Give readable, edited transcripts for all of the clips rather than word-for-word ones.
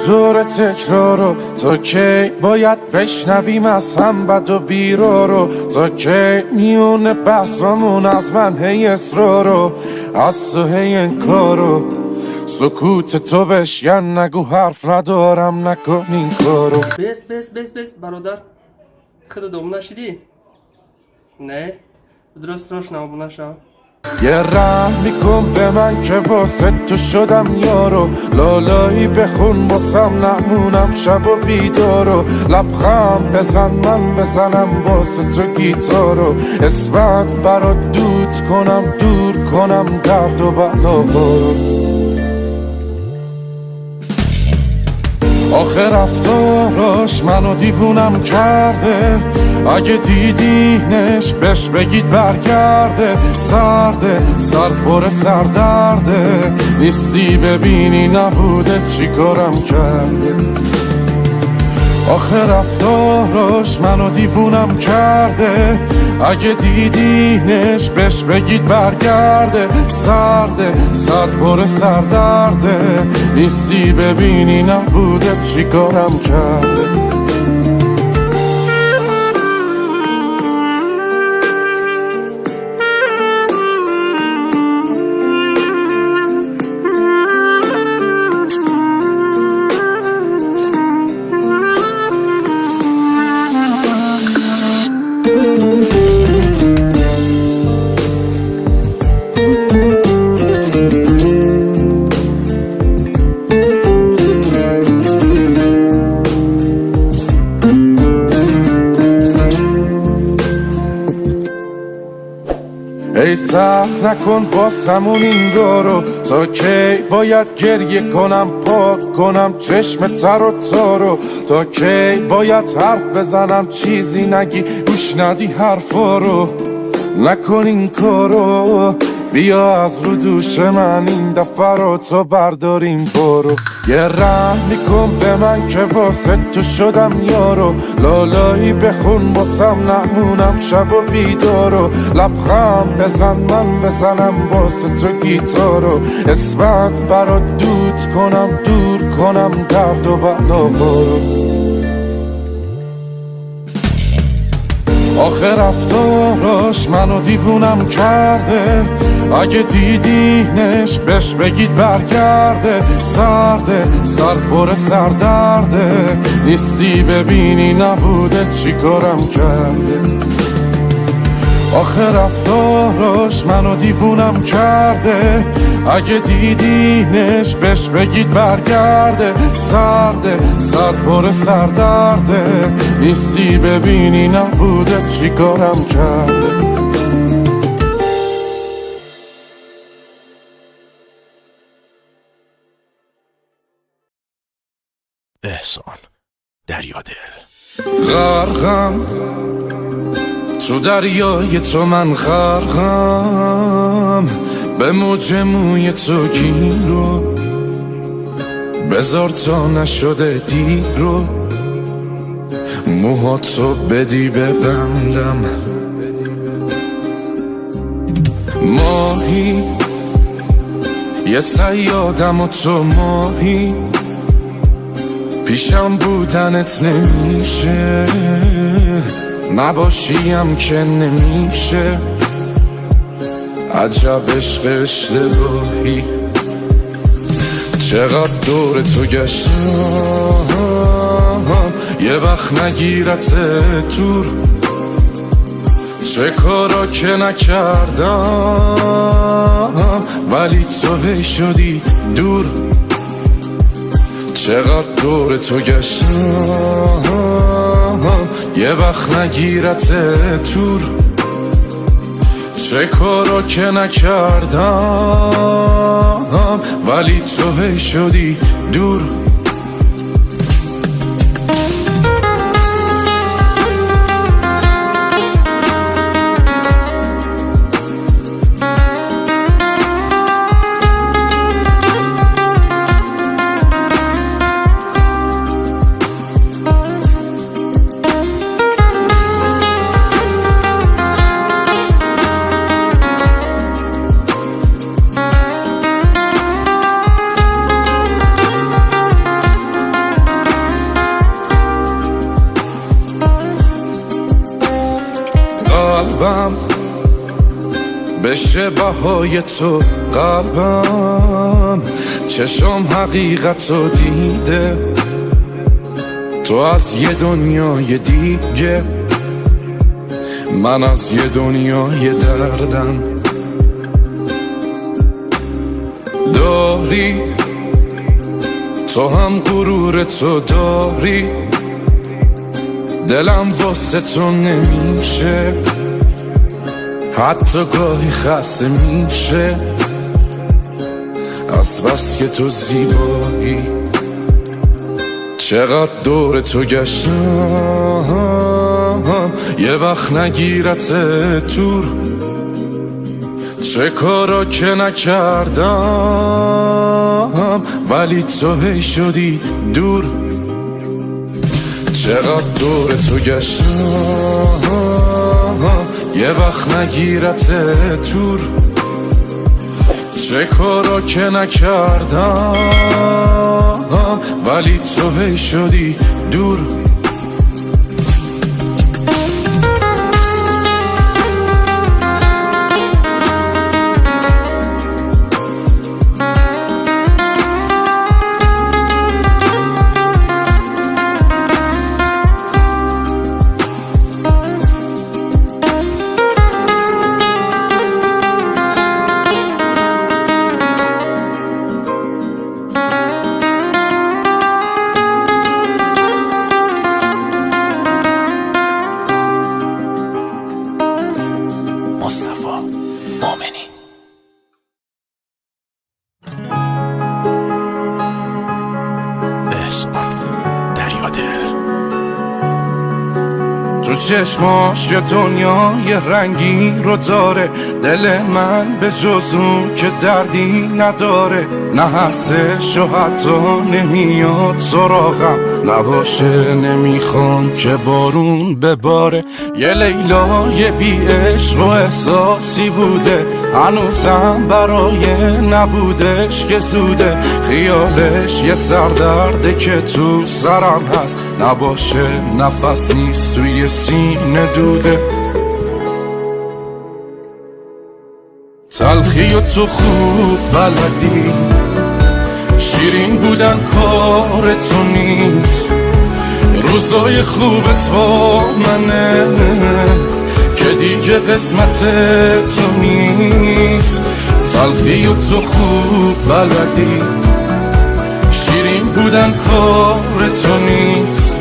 دور تکرارو، تا کی باید بشنویم از هم بد و بیرارو، تا کی میونه بحثامون از من هی اصرارو، از تو هی انکارو، سکوت تو بشکن نگو حرف ندارم نکن این کارو. بس برادر خدا دوم نشیدی؟ نه درست روشنم بو نشم. یه رحمی کن به من که واسه تو شدم یارو، لالایی بخون واسم نمونم شب و بیدارو، لبخند بزن من بزنم واسه تو گیتارو، اسمت برات دود کنم دور کنم درد و بلاهارو. آخه رفتاراش منو دیوونم کرده، اگه دیدینش بهش بگید برگرده، سرده سر پر سردرده، نیستی ببینی نبوده چی کارم کرده. آخه رفتاراش منو دیوونم کرده، اگه دیدینش بهش بگید برگرده، سرده سر پر سردرده، نیستی ببینی نبوده چی کارم کرده. ای سخت نکن واسمون این دارو، تا کی باید گریه کنم پاک کنم چشم تر و تارو، تا کی باید حرف بزنم چیزی نگی گوش ندی حرفا رو، نکن این کارو، بیا از رو دوش من این دفعه رو تو برداریم برو. یه رحمی کن به من که واسه تو شدم یارو، لالایی بخون واسم نمونم شب و بیدارو، لبخند بزن من بزنم واسه تو گیتارو، اسمت برات دود کنم دور کنم درد و بلاهارو. آخه رفتاراش منو دیوونم کرده، اگه دیدینش بهش بگید برگرده، سرده سر پر سردرده، نیستی ببینی نبوده چی کارم کرده. آخه رفتاراش منو دیوونم کرده، اگه دیدینش بهش بگید برگرده، سرده سر پر سردرده، نیستی ببینی نبوده چی کارم کرده. احسان دریادل. غرقم تو دریای تو، من غرقم به موج موی تو گیرو، بذار تا نشده دیرو، موهاتو بدی ببندم. ماهی یه صیادم و تو ماهی، پیشم بودنت نمیشه، نباشیم که نمیشه، عجب عشق اشتباهی. چقدر دور تو گشتم یه وقت نگیرت دور، چه کارا که نکردم ولی تو هی شدی دور. چقدر دور تو گشتم یه وقت نگیرت دور، چه کارا که نکردم ولی تو هی شدی دور. قلبم بشه بهای تو، قلبم چشم حقیقت رو دیده، تو از یه دنیای دیگه، من از یه دنیای دردم. داری تو هم غرور تو داری، دلم واسه تو نمیشه، حتی گاهی خسته میشه از بس که تو زیبایی. چقدر دور تو گشتم یه وقت نگیرت تور، چه کارا که نکردم ولی تو هی شدی دور. چقدر دور تو گشتم یه وقت نگیرت تور، چه کارا که نکردم ولی تو هی شدی دور. مصطفی مؤمنی. احسان دریادل. تو چشماش یه دنیای رنگین رو داره، دل من به جز اون که دردی نداره، نه هستش و حتی نمیاد سراغم، نباشه نمیخوام که بارون بباره. یه لیلای بی عشق و احساسی بوده، هنوزم برای نبودش که زوده، خیالش یه سردرده که تو سرم هست، نباشه نفس نیست توی سینه دوده. تلخی و تو خوب بلدی، شیرین بودن کار تو نیست، روزای خوبت با منه که دیگه قسمت تو نیست. تلخی و تو خوب بلدی، شیرین بودن کار تو نیست،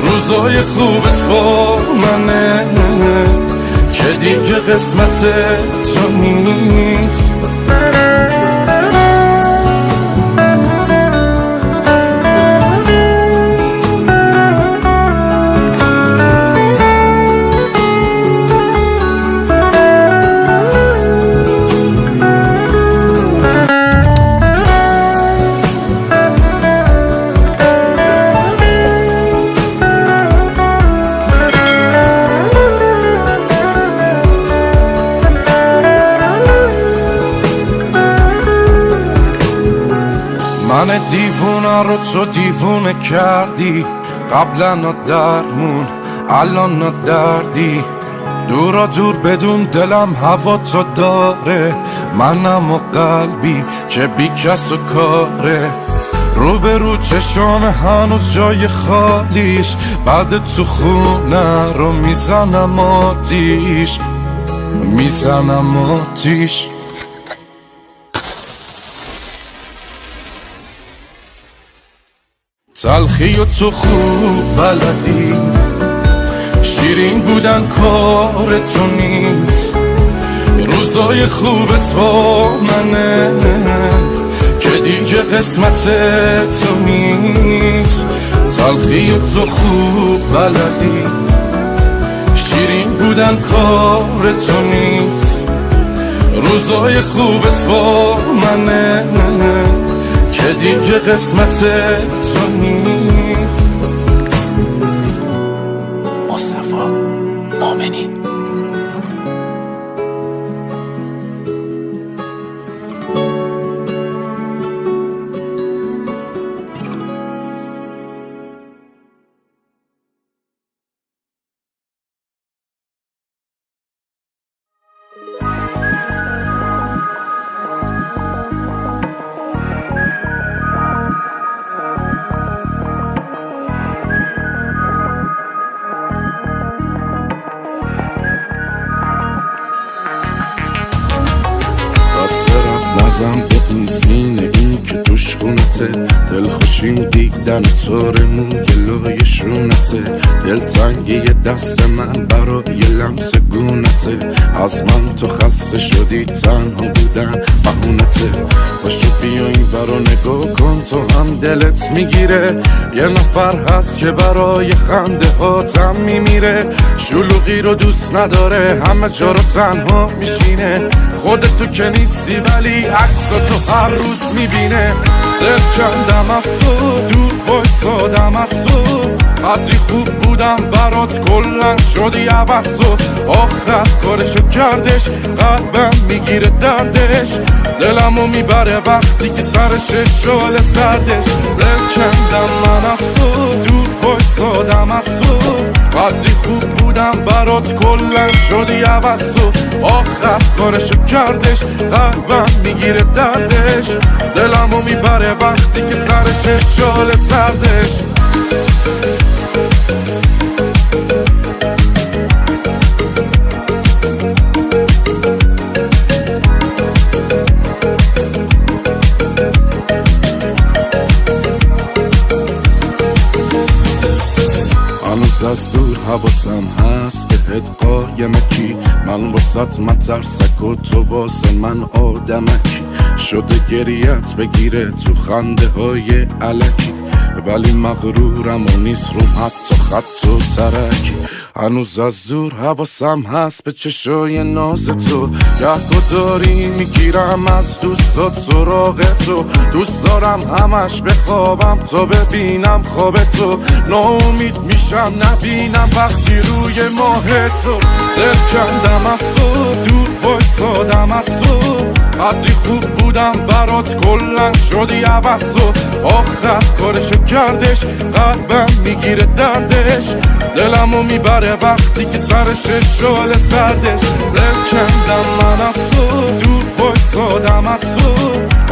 روزای خوبت با منه که دیگه قسمت تو نیست. من دیوونه رو تو دیوونه کردی، قبلا درمون الان دردی، دورا دور بدون دلم هوا تو داره، منم و قلبی که بی کس و کاره، رو به رو چشام هنوز جای خالیش، بعد تو خونه رو میزنم آتیش، میزنم آتیش. تلخی و تو خوب بلدی، شیرین بودن کار تو نیست، روزای خوبت با منه که دیگه قسمت تو نیست. تلخی و تو خوب بلدی، شیرین بودن کار تو نیست، روزای خوبت با منه که دیگه قسمت تو نیست. مصطفی مؤمنی. هنوزم با این سینه این که توش خونته دل خوشیم دیدن تار موی لای شونته دلتنگی دست من برای لمس گونته از من تو خسته شدی تنها بودن بهونته باشو بیا این برا نگاه کن تو هم دلت میگیره یه نفر هست که برای خنده هاتم میمیره شلوغی رو دوست نداره همه جا رو تنها میشینه خودت تو که نیستی ولی عکساتو هر روز میبینه دل کندم از تو دور بایستادم از تو قدری خوب بودم برات کلن شدی عوض تو آخر کارشو کردش قلبم میگیره دردش دلمو میبره وقتی که سرش شال سردش دل کندم من از تو دور بایستادم از تو قدری خوب بودم برات کلن شدی عوض تو آخر کارشو کردش قلبم میگیره دردش دلمو میبره وقتی که سرش شال سردش هنوز از دور حواسم هست بهت قایمکی من واسط مترسک و تو واسه من آدمکی شده گریت بگیره تو خنده های علکی ولی مغرورم و نیست روم حتی خط و ترکی هنوز از دور حواسم هست به چشای ناز تو گهگاه داری میگیرم از دوستات سراغ تو دوست دارم همش بخوابم تا ببینم خواب تو ناامید میشم نبینم وقتی روی ماه تو دل کندم از تو دور بایستادم از تو قدری خوب بودم برات کلن شدی عوض تو آخر کارشو کردش قلبم میگیره دردش دلمو میبره وقتی که سرش شال سردش دل کندم من از تو دور بایستادم از تو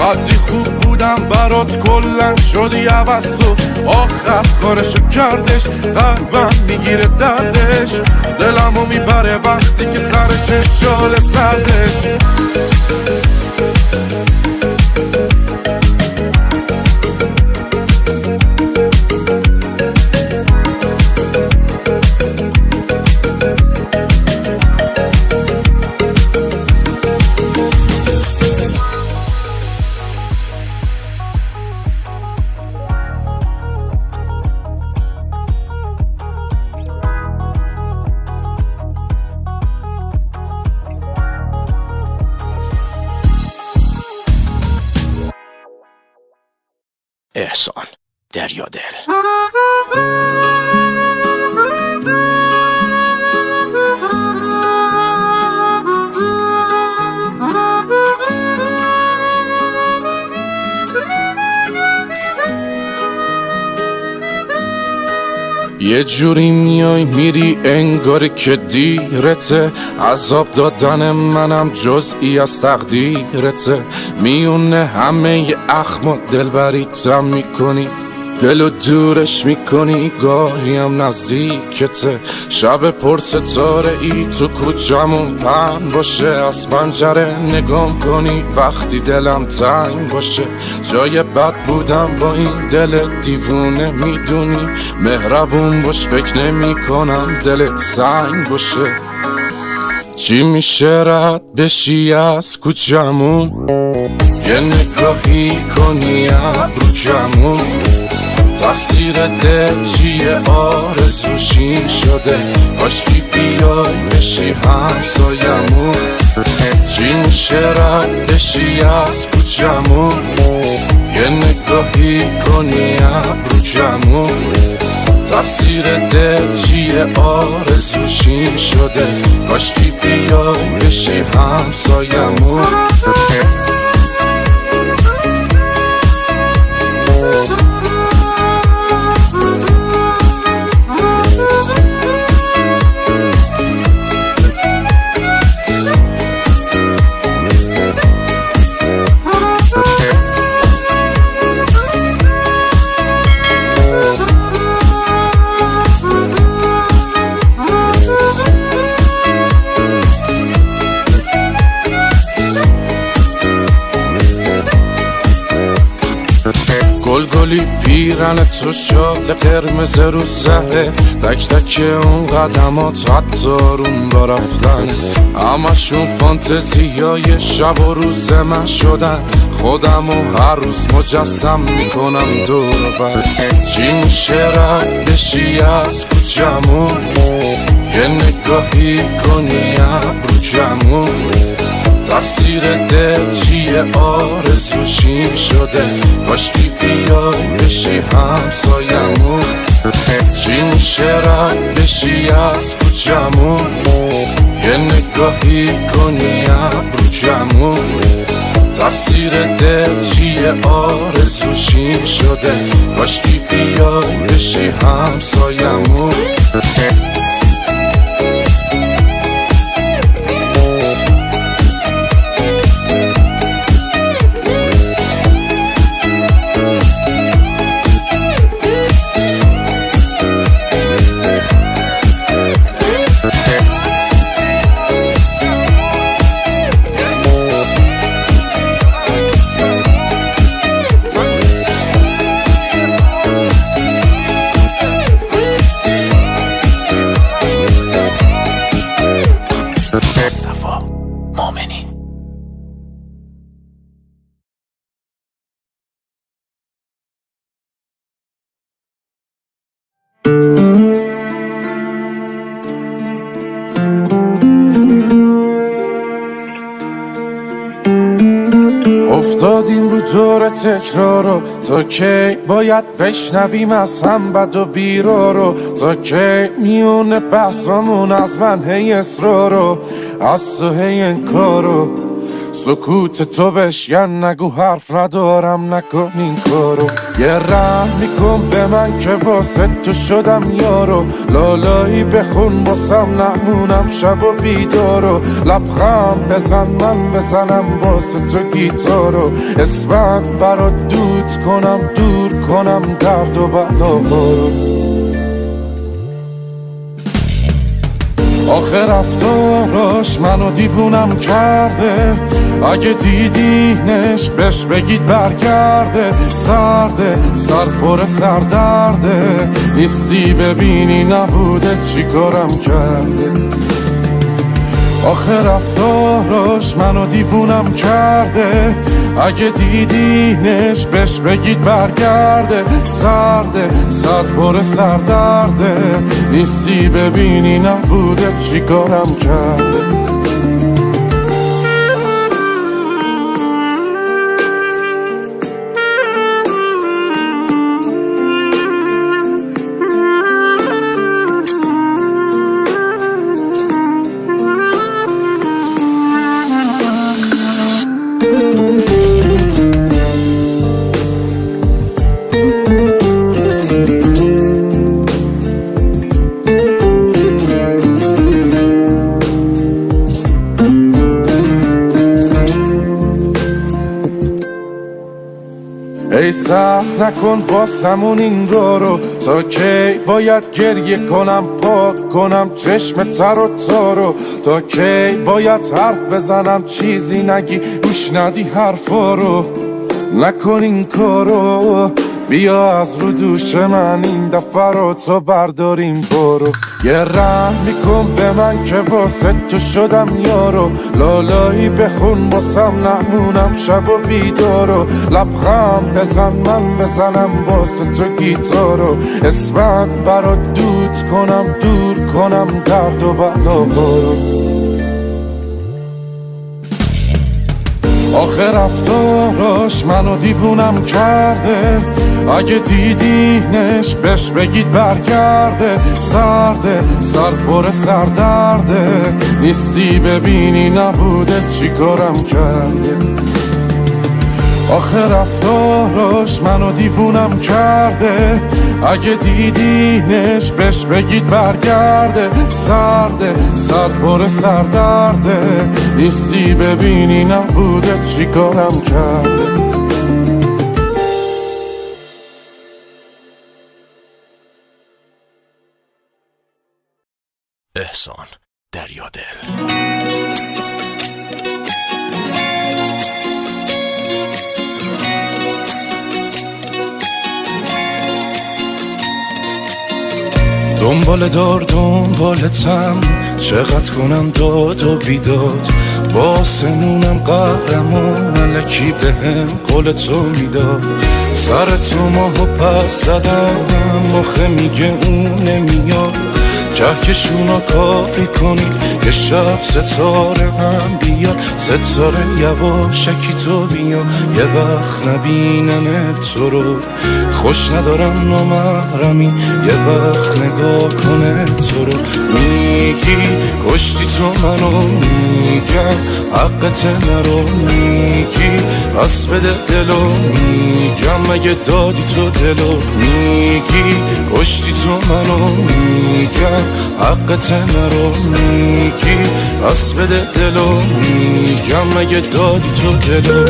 قدری خوب بودم برات کلن شدی عوض تو آخر کارشو کردش قلبم میگیره دردش دلمو میبره وقتی که سرش شال سردش احسان دریادل یه جوری میای میری انگار که دیرته عذاب دادن منم جزئی از تقدیرته میونه همه ی اخم دلبریتم میکنی دلو دورش میکنی گاهیم نزدیکته شب پر ستاره ای تو کوچمون پهن باشه از پنجره نگام کنی وقتی دلم تنگ باشه جای بد بودم با این دل دیوونه میدونی مهربون باش فکر نمی کنم دلت سنگ باشه چی میشه رد بشی از کوچمون یه نگاهی کنی ابرو کمون تقصیر دل چیه آرزوشی شده کاشکی بیای بشی همسایمون چی میشه رد بشی از کوچمون یه نگاهی کنی ابرو کمون تقصیر دل چیه آرزوشی شده کاشکی بیای بشی همسایمون گلی پیرن تو شال قرمز رو سره، تک تک اون قدمات حتی روم را رفتن، همشون فانتزیای شب و روز من شدن. خودم و هر روز مجسم میکنم دور و بر. چی میشه رد بشی از کوچمون، یه نگاهی کنی ابرو کمون، تقصیر دل چیه آرزوشیم شده، کاشکی بیای بشی همسایمون. چی میشه رد بشی از کوچمون، یه نگاهی کنی ابرو کمون، تقصیر دل چیه آرزوشیم شده، کاشکی بیای بشی همسایمون. مصطفی مؤمنی. افتادیم رو دور تکرارو، تا کی باید بشنویم از هم بد و بیرارو، تا کی میونه بحثامون از من هی اصرارو، از تو هی انکارو، سکوت تو بشکن نگو حرف ندارم نکن این کارو. یه رحم میکن به من که واسه تو شدم یارو، لالایی بخون باسم نمونم شب و بیدارو، لبخند بزن من بزنم واسه تو گیتارو، اسفند برات دود کنم دور کنم درد و بلاهارو. آخه رفتاراش منو دیوونم کرده، اگه دیدینش بهش بگید برگرده، سرده سر پر سردرده، نیستی ببینی نبوده چی کارم کرده. آخه رفتاراش منو دیوونم کرده، اگه دیدینش بهش بگید برگرده، سرده سر پر سردرده، نیستی ببینی نبوده چی کارم کرده. ای سهر نکن واسمون این رو، تا کی باید گریه کنم پاک کنم چشم تر و تارو، تا کی باید حرف بزنم چیزی نگی گوش ندی حرفا رو، نکن این کارو، بیا از رو دوش من این دفعه رو تو برداریم برو. یه رحم میکن به من که واسه تو شدم یارو، لالایی بخون باسم نمونم شب و بیدارو، لبخند بزن من بزنم واسه تو گیتارو، اسفند برات دود کنم دور کنم درد و بلاهارو. آخه رفتاراش منو دیوونم کرده، اگه دیدینش بهش بگید برگرده، سرده سر پر سردرده، نیستی ببینی نبوده چی کارم کرده. آخه رفتاراش منو دیوونم کرده، اگه دیدینش بهش بگید برگرده، سرده سر پر سردرده، نیستی ببینی نبوده چی کارم کرده. احسان دریادل. دنبال دار دنبالتم، چقدر کنم داد و بیداد، با آسمونم قهرم و ملکی بهم قول تو میداد. سر تو ماهو پس زدم، مخه میگه اون نمیاد، کهکشونا کاری کنی یه شب ستاره هم بیاد. ستاره یواشکی تو بیا، یه وقت نبینم تو رو، خوش ندارم نامحرمی، یه وقت نگاه کنه تو رو. میگی کشتی تو منو، میگم حقت نرو، میگی پس بده دلو، میگم مگه دادی تو دلو. میگی کشتی تو منو، میگم حقت نرو، میگی پس بده دلو، میگم مگه دادی تو دلو.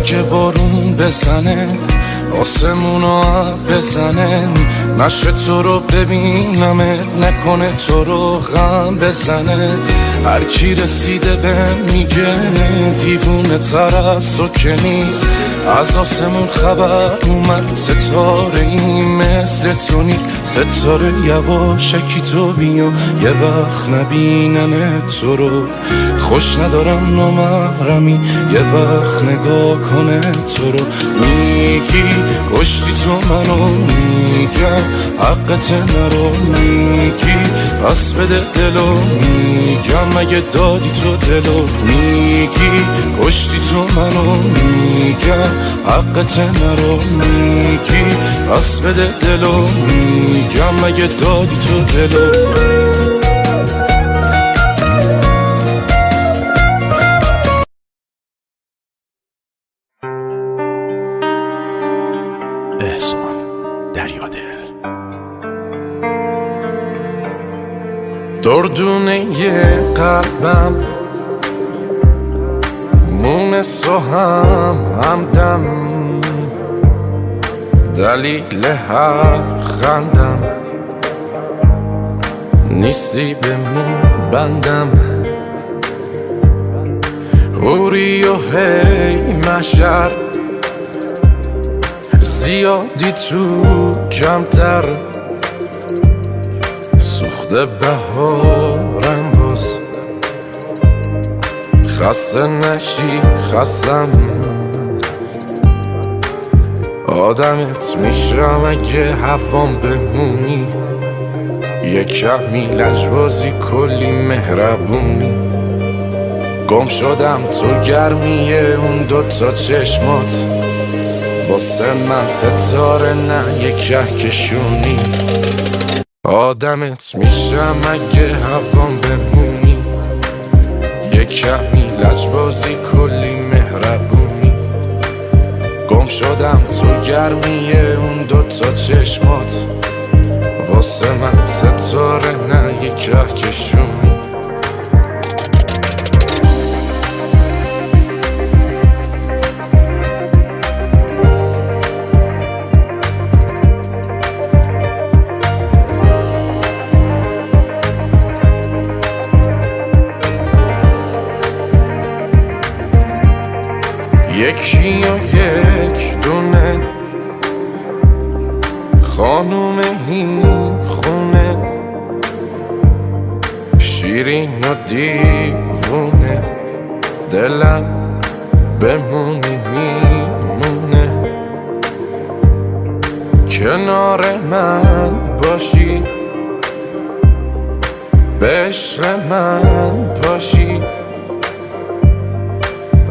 که بارون بزنه، آسمونو بزنه، نشه تو رو ببینمت، نکنه تو رو غم بزنه. هر کی رسیده به میگه دیوونه تر از تو که نیست، از آسمون خبر اومد ستاره این مثل تو نیست. ستاره یواشکی تو بیا، یه وقت نبینم تو رو، خوش ندارم نامحرمی، یه وقت نگاه کنه تو رو. میگی کشتی تو منو، میگم حقت نرو، میگی پس بده دلو، میگم مگه دادی تو دلو. میگی کشتی تو منو، میگم حقت نرو، میگی پس بده دلو، میگم مگه دادی تو دلو. احسان دریادل. دردونه قلبم مونس و همدم، دلیل هر خندم نیستی به مون بندم. اوری و هی محشر زیادی تو کمتر، سوخته بهارم باز، خسته نشی خستم، آدمت میشم اگه هوام بمونی، یه کمی لجبازی کلی مهربونی. گم شدم تو گرمیه اون دوتا چشمات، واسه من ستاره نه یه کهکشونی. آدمت میشم اگه هوام بمونی، یه کمی لجبازی کلی مهربونی. گم شدم تو گرمیه اون دوتا چشمات، واسه من ستاره نه یه کهکشونی. یکی و یک دونه خانوم این خونه، شیرین و دیوونه، دلم بمونی میمونه. کنار من باشی، به عشق من باشی،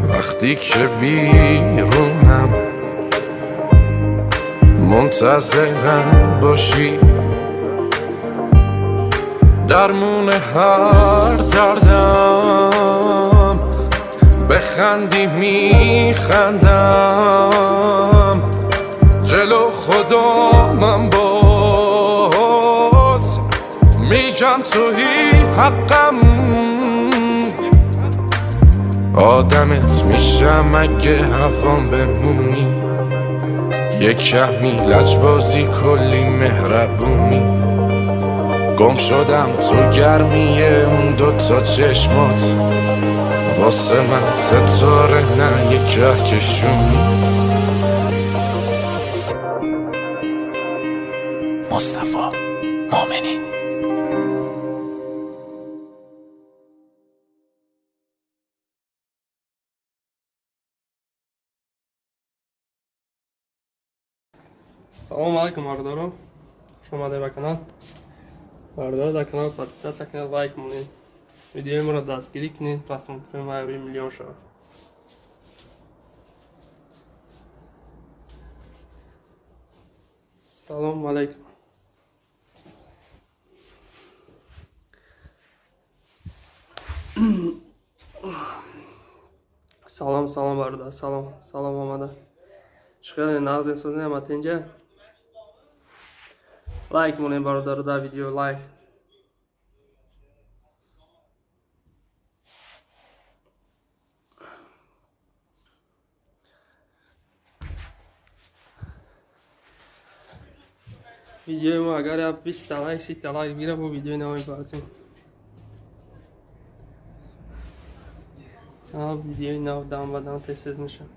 وقتی که بیرونم منتظرم باشی. درمون هر دردم بخندی میخندم، جلو خدا من باز میگم توی حقم، آدمت میشم اگه هوام بمونی، یک کمی لجبازی کلی مهربونی. گم شدم تو گرمی اون دوتا چشمات، واسه من ستاره نه یک کهکشونی. مصطفی مؤمنی. Салом алейкум, бардоро. Хуш омадед ба канал. Бардоро дар канал подписатсия кунед, лайк монед. Видеоимро дастгирӣ кунед, просмотри ма рӯи миллион шавад. Салом алейкум. Салом бародар, салом омада. Шхеле нағзе сӯзнем атинҷа. Лайк монем бародар дар видео, лайк. Видео мо агар я 20 лайк, 30 лайк гира бо видео навои баъдин. Видеои нав дам ба дам тез мешавад.